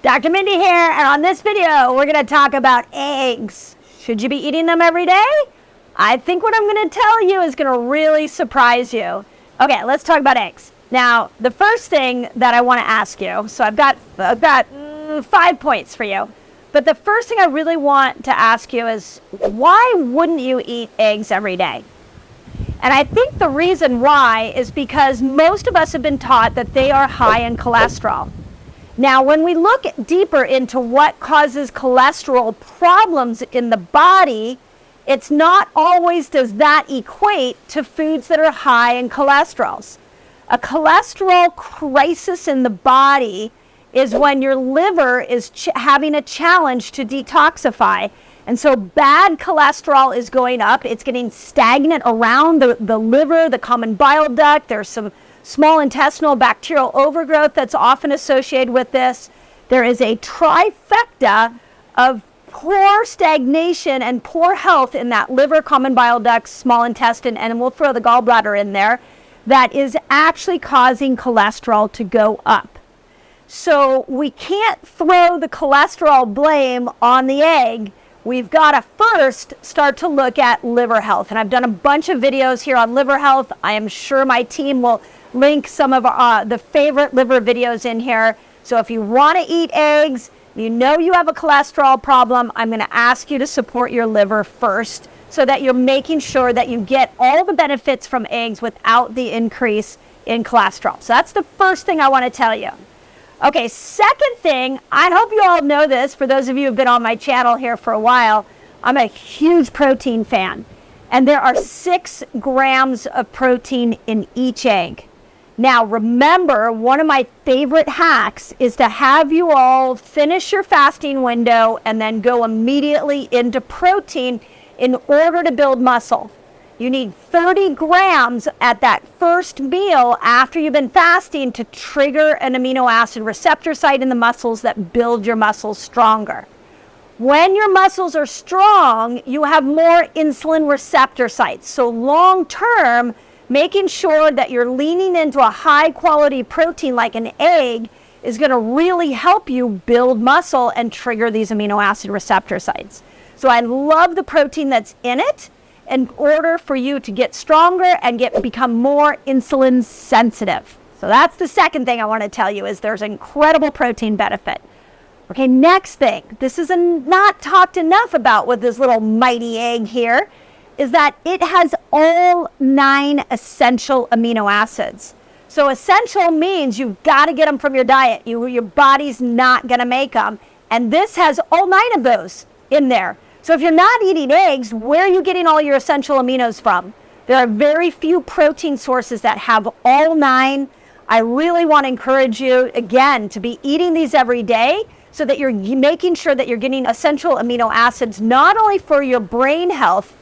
Dr. Mindy here, and on this video, we're going to talk about eggs. Should you be eating them every day? I think what I'm going to tell you is going to really surprise you. Okay, let's talk about eggs. Now, the first thing that I want to ask you, so I've got 5 points for you. But the first thing I really want to ask you is, why wouldn't you eat eggs every day? And I think the reason why is because most of us have been taught that they are high in cholesterol. Now, when we look deeper into what causes cholesterol problems in the body, it's not always does that equate to foods that are high in cholesterol. A cholesterol crisis in the body is when your liver is having a challenge to detoxify. And so bad cholesterol is going up. It's getting stagnant around the liver, the common bile duct. There's some small intestinal bacterial overgrowth that's often associated with this. There is a trifecta of poor stagnation and poor health in that liver, common bile duct, small intestine, and we'll throw the gallbladder in there, that is actually causing cholesterol to go up. So we can't throw the cholesterol blame on the egg. We've got to first start to look at liver health. And I've done a bunch of videos here on liver health. I am sure my team will link some of the favorite liver videos in here. So if you want to eat eggs, you know you have a cholesterol problem, I'm going to ask you to support your liver first so that you're making sure that you get all the benefits from eggs without the increase in cholesterol. So that's the first thing I want to tell you. Okay, second thing, I hope you all know this, for those of you who've been on my channel here for a while, I'm a huge protein fan. And there are 6 grams of protein in each egg. Now, remember, one of my favorite hacks is to have you all finish your fasting window and then go immediately into protein in order to build muscle. You need 30 grams at that first meal after you've been fasting to trigger an amino acid receptor site in the muscles that build your muscles stronger. When your muscles are strong, you have more insulin receptor sites. So long term, making sure that you're leaning into a high quality protein like an egg is going to really help you build muscle and trigger these amino acid receptor sites. So I love the protein that's in it in order for you to get stronger and become more insulin sensitive. So that's the second thing I want to tell you is there's incredible protein benefit. Okay, next thing, this is not talked enough about with this little mighty egg here, is that it has all 9 essential amino acids. So essential means you've got to get them from your diet. Your body's not going to make them. And this has all 9 of those in there. So if you're not eating eggs, where are you getting all your essential aminos from? There are very few protein sources that have all 9. I really want to encourage you, again, to be eating these every day so that you're making sure that you're getting essential amino acids, not only for your brain health,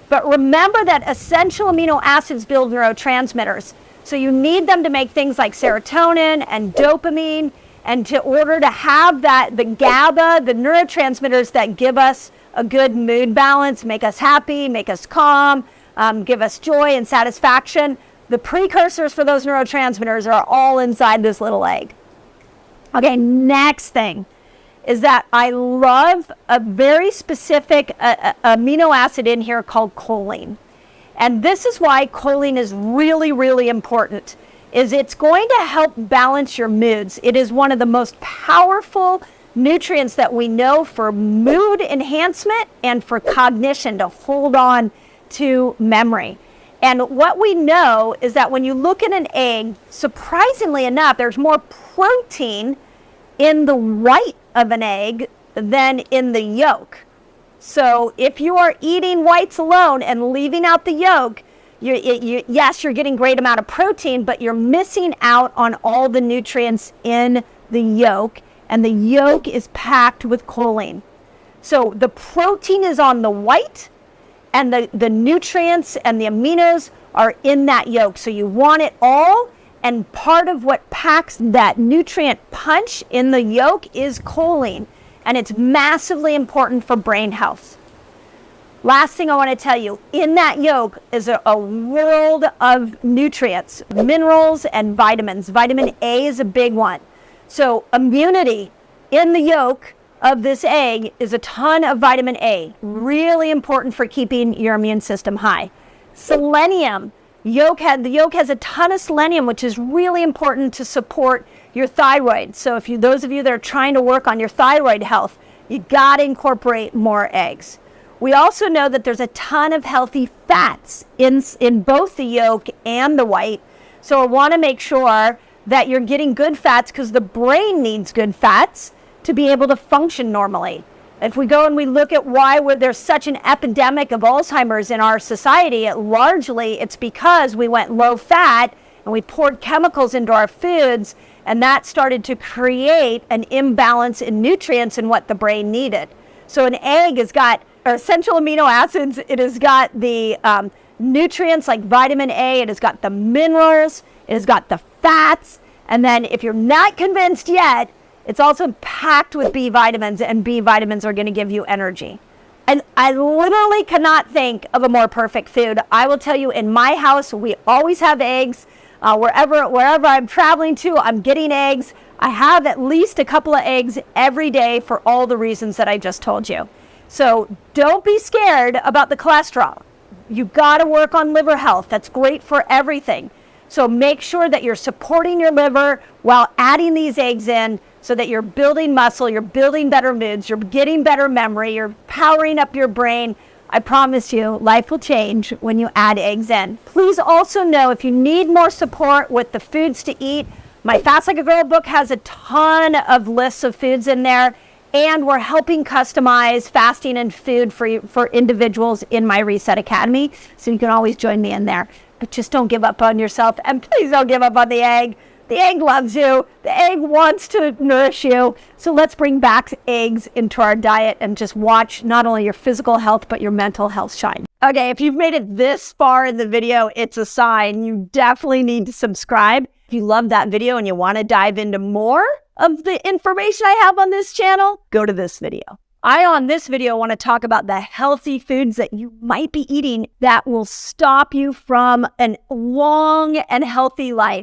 but remember that essential amino acids build neurotransmitters. So you need them to make things like serotonin and dopamine, and in order to have that, the GABA, the neurotransmitters that give us a good mood balance, make us happy, make us calm, give us joy and satisfaction. The precursors for those neurotransmitters are all inside this little egg. Okay, next thing is that I love a very specific amino acid in here called choline. And this is why choline is really, really important, is it's going to help balance your moods. It is one of the most powerful nutrients that we know for mood enhancement and for cognition, to hold on to memory. And what we know is that when you look at an egg, surprisingly enough, there's more protein in the white of an egg than in the yolk. So if you are eating whites alone and leaving out the yolk, yes, you're getting great amount of protein, but you're missing out on all the nutrients in the yolk, and the yolk is packed with choline. So the protein is on the white, and the nutrients and the aminos are in that yolk. So you want it all. And part of what packs that nutrient punch in the yolk is choline. And it's massively important for brain health. Last thing I want to tell you, in that yolk is a world of nutrients, minerals, and vitamins. Vitamin A is a big one. So immunity, in the yolk of this egg is a ton of vitamin A, really important for keeping your immune system high. Selenium, the yolk has a ton of selenium, which is really important to support your thyroid. So if those of you that are trying to work on your thyroid health, you got to incorporate more eggs. We also know that there's a ton of healthy fats in both the yolk and the white. So I want to make sure that you're getting good fats, because the brain needs good fats to be able to function normally. If we go and we look at why there's such an epidemic of Alzheimer's in our society, largely it's because we went low fat and we poured chemicals into our foods, and that started to create an imbalance in nutrients and what the brain needed. So an egg has got essential amino acids, it has got the nutrients like vitamin A, it has got the minerals, it has got the fats, and then if you're not convinced yet, it's also packed with B vitamins, and B vitamins are going to give you energy. And I literally cannot think of a more perfect food. I will tell you, in my house, we always have eggs. Wherever I'm traveling to, I'm getting eggs. I have at least a couple of eggs every day for all the reasons that I just told you. So don't be scared about the cholesterol. You got to work on liver health. That's great for everything. So make sure that you're supporting your liver while adding these eggs in, so that you're building muscle, you're building better moods, you're getting better memory, you're powering up your brain. I promise you, life will change when you add eggs in. Please also know, if you need more support with the foods to eat, my Fast Like a Girl book has a ton of lists of foods in there, and we're helping customize fasting and food for individuals in my Reset Academy, so you can always join me in there. But just don't give up on yourself, and please don't give up on the egg. The egg loves you. The egg wants to nourish you. So let's bring back eggs into our diet and just watch not only your physical health, but your mental health shine. Okay, if you've made it this far in the video, it's a sign. You definitely need to subscribe. If you love that video and you want to dive into more of the information I have on this channel, go to this video. On this video, want to talk about the healthy foods that you might be eating that will stop you from a long and healthy life.